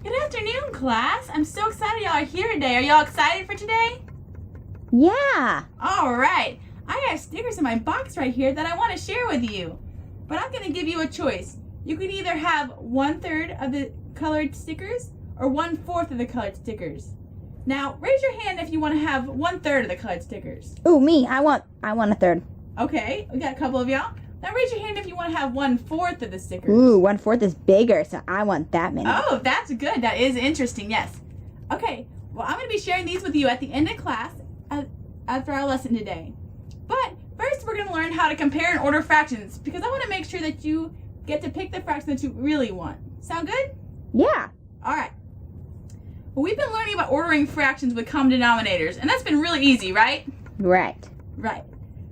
Good afternoon, class. I'm so excited y'all are here today. Are y'all excited for today? Yeah. All right. I have stickers in my box right here that I want to share with you. But I'm going to give you a choice. You can either have 1/3 of the colored stickers or 1/4 of the colored stickers. Now, raise your hand if you want to have 1/3 of the colored stickers. Ooh, me. I want a third. Okay, we got a couple of y'all. Now raise your hand if you want to have 1/4 of the stickers. Ooh, 1/4 is bigger, so I want that many. Oh, that's good. That is interesting, yes. Okay, well, I'm going to be sharing these with you at the end of class after our lesson today. But first, we're going to learn how to compare and order fractions because I want to make sure that you get to pick the fraction that you really want. Sound good? Yeah. All right. Well, we've been learning about ordering fractions with common denominators, and that's been really easy, right? Right. Right.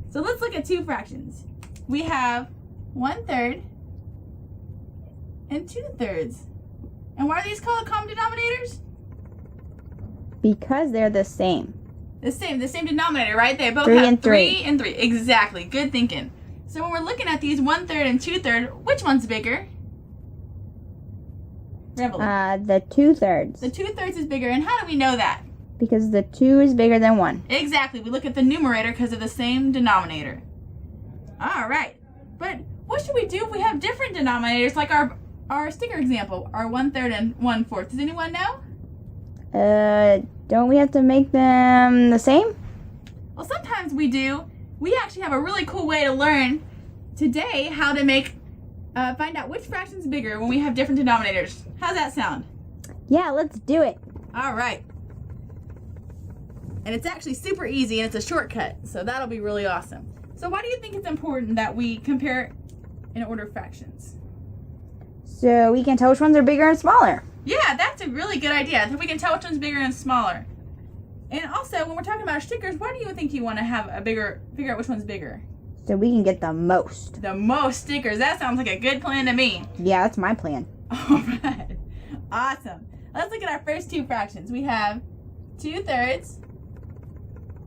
So let's look at two fractions. We have 1/3 and 2/3. And why are these called common denominators? Because they're the same. The same denominator, right? They both 3 have and 3 and 3. Exactly. Good thinking. So when we're looking at these 1/3 and 2/3, which one's bigger? Reveille. The 2/3. The 2/3 is bigger, and how do we know that? Because the 2 is bigger than 1. Exactly. We look at the numerator because of the same denominator. All right. But what should we do if we have different denominators, like our sticker example, our 1/3 and 1/4? Does anyone know? Don't we have to make them the same? Well, sometimes we do. We actually have a really cool way to learn today how to find out which fraction's bigger when we have different denominators. How's that sound? Yeah, let's do it. All right. And it's actually super easy and it's a shortcut, so that'll be really awesome. So why do you think it's important that we compare and order fractions? So we can tell which ones are bigger and smaller. Yeah, that's a really good idea. That we can tell which one's bigger and smaller. And also, when we're talking about our stickers, why do you think you want to have figure out which one's bigger? So we can get the most. The most stickers. That sounds like a good plan to me. Yeah, that's my plan. All right. Awesome. Let's look at our first two fractions. We have 2/3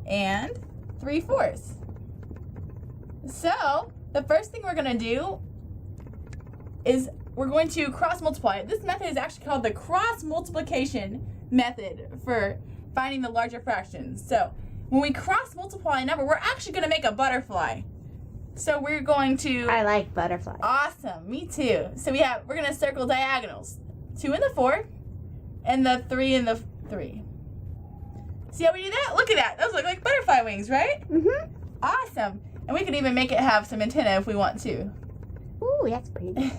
and 3/4. So, the first thing we're going to do is we're going to cross multiply. This method is actually called the cross multiplication method for finding the larger fractions. So, when we cross multiply a number, we're actually going to make a butterfly. So, we're going to... I like butterflies. Awesome, me too. So we're gonna circle diagonals. 2 and the 4, and the 3 and the 3. See how we do that? Look at that. Those look like butterfly wings, right? Mm-hmm. Awesome. And we can even make it have some antenna if we want to. Ooh, that's pretty.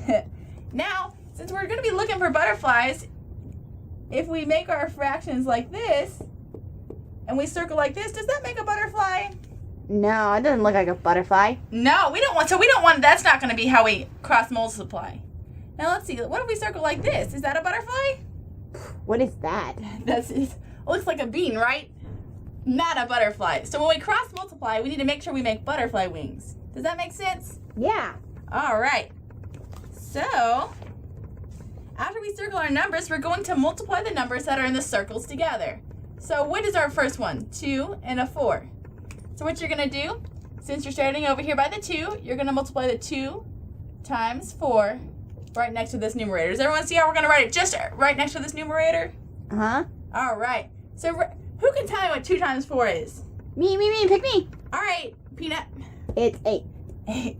Now, since we're gonna be looking for butterflies, if we make our fractions like this, and we circle like this, does that make a butterfly? No, it doesn't look like a butterfly. No, we don't want, that's not gonna be how we cross multiply. Now let's see, what if we circle like this? Is that a butterfly? What is that? It looks like a bean, right? Not a butterfly. So when we cross multiply, we need to make sure we make butterfly wings. Does that make sense? Yeah. All right. So after we circle our numbers, we're going to multiply the numbers that are in the circles together. So what is our first one? 2 and a 4. So what you're going to do, since you're starting over here by the 2, you're going to multiply the 2 times 4 right next to this numerator. Does everyone see how we're going to write it just right next to this numerator? Uh-huh. All right. So who can tell me what 2 times 4 is? Me, pick me. All right, Peanut. It's 8. 8.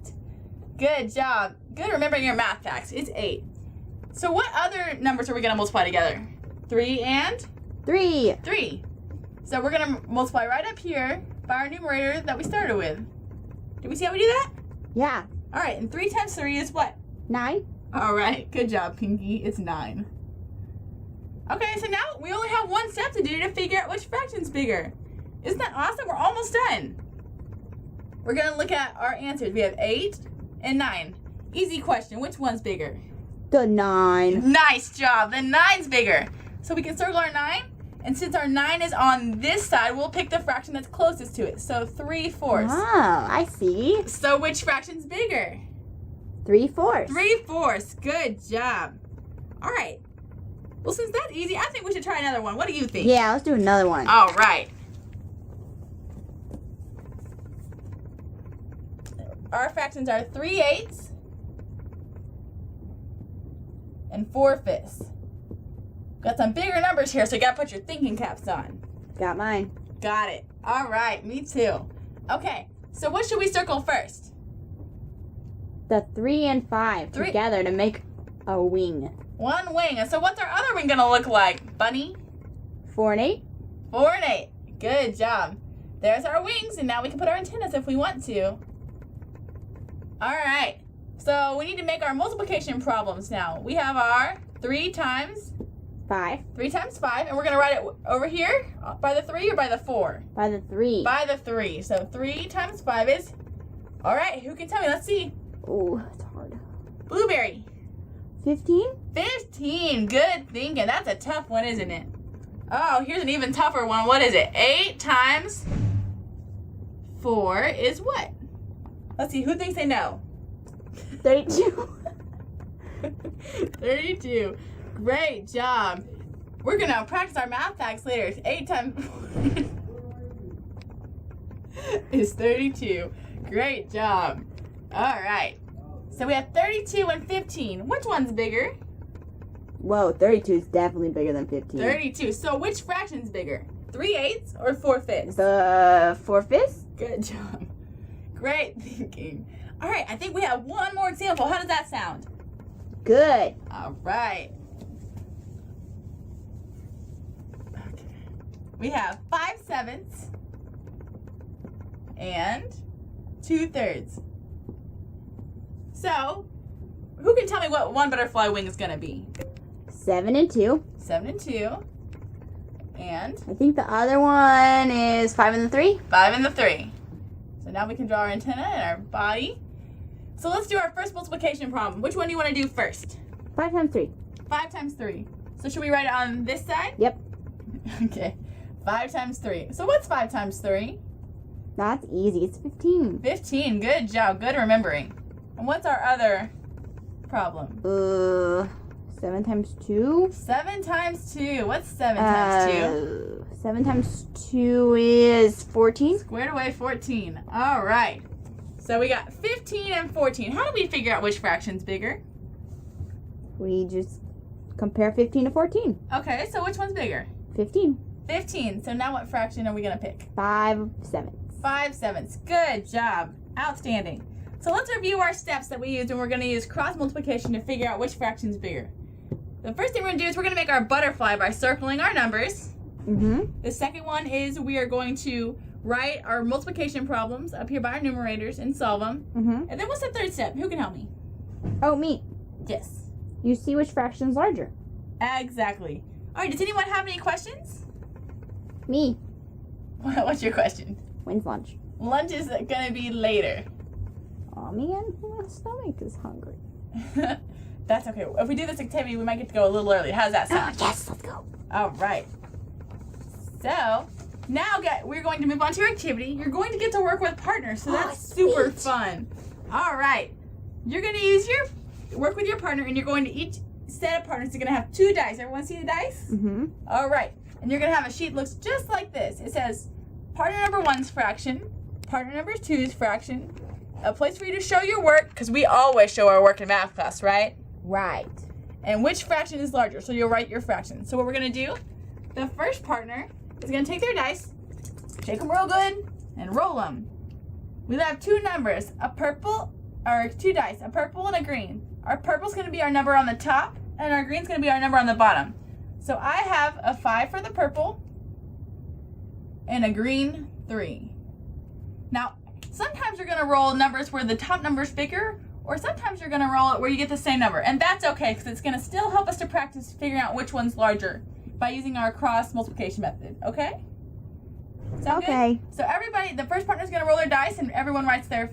Good job. Good remembering your math facts. It's 8. So what other numbers are we going to multiply together? 3 and 3. 3. So we're going to multiply right up here by our numerator that we started with. Did we see how we do that? Yeah. All right, and 3 times 3 is what? 9. All right, good job, Pinky. It's 9. Okay, so now we only have one step to do to figure out which fraction's bigger. Isn't that awesome? We're almost done. We're going to look at our answers. We have 8 and 9. Easy question. Which one's bigger? The 9. Nice job. The 9's bigger. So we can circle our 9. And since our 9 is on this side, we'll pick the fraction that's closest to it. So 3/4. Oh, I see. So which fraction's bigger? 3/4. 3/4. Good job. All right. Well, since that's easy, I think we should try another one. What do you think? Yeah, let's do another one. All right. Our fractions are 3/8 and 4/5. Got some bigger numbers here, so you gotta put your thinking caps on. Got mine. Got it. All right, me too. Okay, so what should we circle first? The 3 and 5 Three. together to make a wing. One wing. And so what's our other wing gonna look like? Bunny? 4 and 8. 4 and 8. Good job. There's our wings, and now we can put our antennas if we want to. All right. So we need to make our multiplication problems now. We have our 3 times 5 5, and we're gonna write it over here by the 3 or by the 4? by the 3. By the 3. So 3 times 5 is. All right. Who can tell me? Let's see. Oh, it's hard. Blueberry. 15. 15. Good thinking. That's a tough one, isn't it? Oh, here's an even tougher one. What is it? 8 times 4 is what? Let's see. Who thinks they know? 32. 32. Great job. We're going to practice our math facts later. It's 8 times 4 is 32. Great job. All right. So we have 32 and 15. Which one's bigger? Whoa, 32 is definitely bigger than 15. 32. So which fraction's bigger? 3/8 or 4/5? The 4/5. Good job. Great thinking. All right, I think we have one more example. How does that sound? Good. All right. Okay. We have 5/7 and 2/3. So, who can tell me what one butterfly wing is going to be? 7 and 2. 7 and 2. And I think the other one is 5 and the 3. 5 and the 3. So now we can draw our antenna and our body. So let's do our first multiplication problem. Which one do you want to do first? 5 times 3. 5 times 3. So should we write it on this side? Yep. Okay. 5 times 3. So what's 5 times 3? That's easy. It's 15. 15. Good job. Good remembering. And what's our other problem? 7 times 2. 7 times 2. What's 7 times 2? 7 times 2 is 14. Squared away 14. All right. So we got 15 and 14. How do we figure out which fraction's bigger? We just compare 15 to 14. Okay, so which one's bigger? 15. 15. So now what fraction are we going to pick? 5/7. 5/7. Good job. Outstanding. So let's review our steps that we used when we're going to use cross multiplication to figure out which fraction's bigger. The first thing we're going to do is we're going to make our butterfly by circling our numbers. Mm-hmm. The second one is we are going to write our multiplication problems up here by our numerators and solve them. Mm-hmm. And then what's the third step? Who can help me? Oh, me. Yes. You see which fraction's larger. Exactly. All right, does anyone have any questions? Me. What's your question? When's lunch? Lunch is going to be later. Oh man, my stomach is hungry. That's okay. If we do this activity, we might get to go a little early. How does that sound? Yes, let's go. All right. So now we're going to move on to your activity. You're going to get to work with partners, so that's super sweet. fun. All right. You're going to work with your partner, and you're going to each set of partners. You're going to have 2 dice. Everyone see the dice? Mm-hmm. All right. And you're going to have a sheet that looks just like this. It says partner number 1's fraction, partner number 2's fraction, a place for you to show your work, because we always show our work in math class, right? Right. And which fraction is larger, so you'll write your fraction. So what we're going to do, the first partner is going to take their dice, shake them real good, and roll them. We'll have 2 numbers, a purple, or 2 dice, a purple and a green. Our purple's going to be our number on the top, and our green's going to be our number on the bottom. So I have a 5 for the purple, and a green 3. Now, sometimes you're going to roll numbers where the top number's bigger, or sometimes you're going to roll it where you get the same number. And that's okay, because it's going to still help us to practice figuring out which one's larger by using our cross multiplication method, okay? Sound Okay. good? So everybody, the first partner's going to roll their dice, and everyone writes the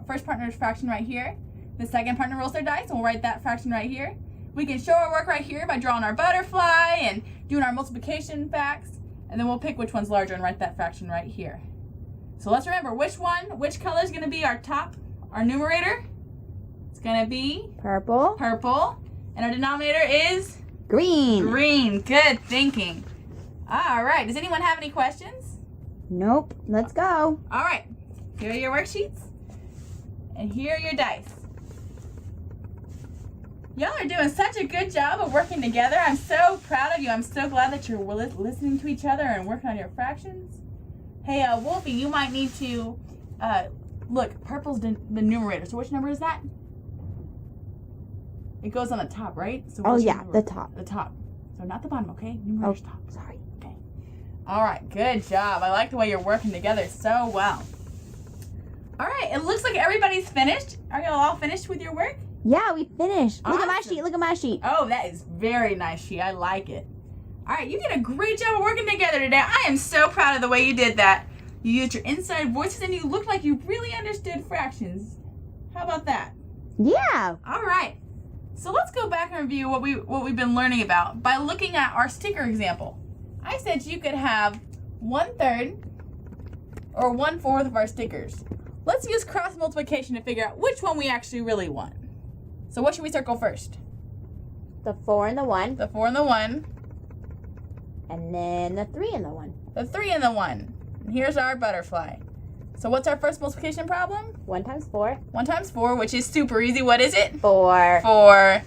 first partner's fraction right here. The second partner rolls their dice, and we'll write that fraction right here. We can show our work right here by drawing our butterfly and doing our multiplication facts, and then we'll pick which one's larger and write that fraction right here. So let's remember which color is going to be our top, our numerator. It's going to be Purple. purple, and our denominator is Green. green. Good thinking. All right, does anyone have any questions? Nope. Let's go. All right, here are your worksheets, and here are your dice. Y'all are doing such a good job of working together. I'm so proud of you. I'm so glad that you're listening to each other and working on your fractions. Hey, Wolfie, you might need to, look, purple's the numerator. So which number is that? It goes on the top, right? So Oh, what's your yeah, number? the top. The top. So not the bottom, okay? Numerator's Oh, top. sorry. Okay. All right, good job. I like the way you're working together so well. All right, it looks like everybody's finished. Are you all finished with your work? Yeah, we finished. Look at my Awesome. sheet. Look at my sheet. Oh, that is very nice, She. I like it. All right, you did a great job of working together today. I am so proud of the way you did that. You used your inside voices and you looked like you really understood fractions. How about that? Yeah. All right. So let's go back and review what we've been learning about by looking at our sticker example. I said you could have 1/3 or 1/4 of our stickers. Let's use cross multiplication to figure out which one we actually really want. So what should we circle first? The 4 and the 1. The 4 and the 1. And then the 3 and the 1. The 3 and the 1. And here's our butterfly. So what's our first multiplication problem? 1 times 4. 1 times 4, which is super easy. What is it? 4. 4.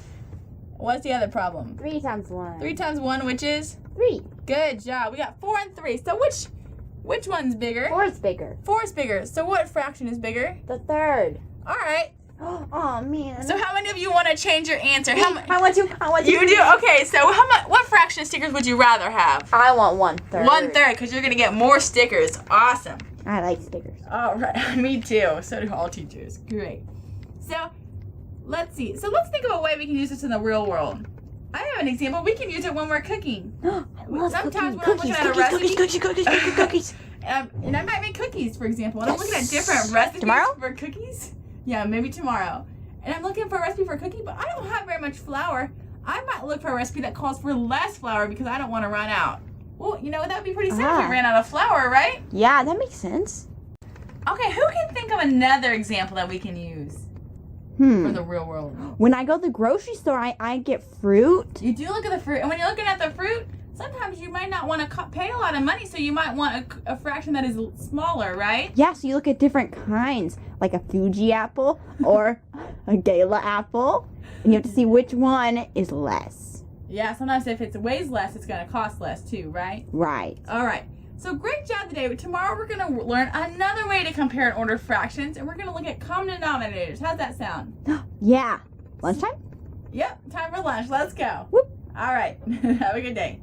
What's the other problem? 3 times 1. 3 times 1, which is? 3. Good job. We got 4 and 3. So which one's bigger? 4 is bigger. 4 is bigger. So what fraction is bigger? The 3rd. All right. Oh, man. So how many of you want to change your answer? How I want to. You do? Okay. So what fraction of stickers would you rather have? I want 1/3. 1/3, because you're gonna get more stickers. Awesome. I like stickers. All right. Me too. So do all teachers. Great. So let's see. So let's think of a way we can use this in the real world. I have an example. We can use it when we're cooking. I love Sometimes cooking. when I'm looking at a recipe- Cookies. And I might make cookies, for example. And I'm looking at different recipes Tomorrow? for cookies. Yeah, maybe tomorrow. And I'm looking for a recipe for a cookie, but I don't have very much flour. I might look for a recipe that calls for less flour because I don't want to run out. Well, you know, that would be pretty sad if we ran out of flour, right? Yeah, that makes sense. Okay, who can think of another example that we can use for the real world? When I go to the grocery store, I get fruit. You do look at the fruit, and when you're looking at the fruit, sometimes you might not want to pay a lot of money, so you might want a fraction that is smaller, right? Yeah, so you look at different kinds, like a Fuji apple or a Gala apple, and you have to see which one is less. Yeah, sometimes if it weighs less, it's going to cost less too, right? Right. All right. So great job today. Tomorrow we're going to learn another way to compare and order fractions, and we're going to look at common denominators. How's that sound? Yeah. Lunchtime? Yep, time for lunch. Let's go. Whoop. All right. Have a good day.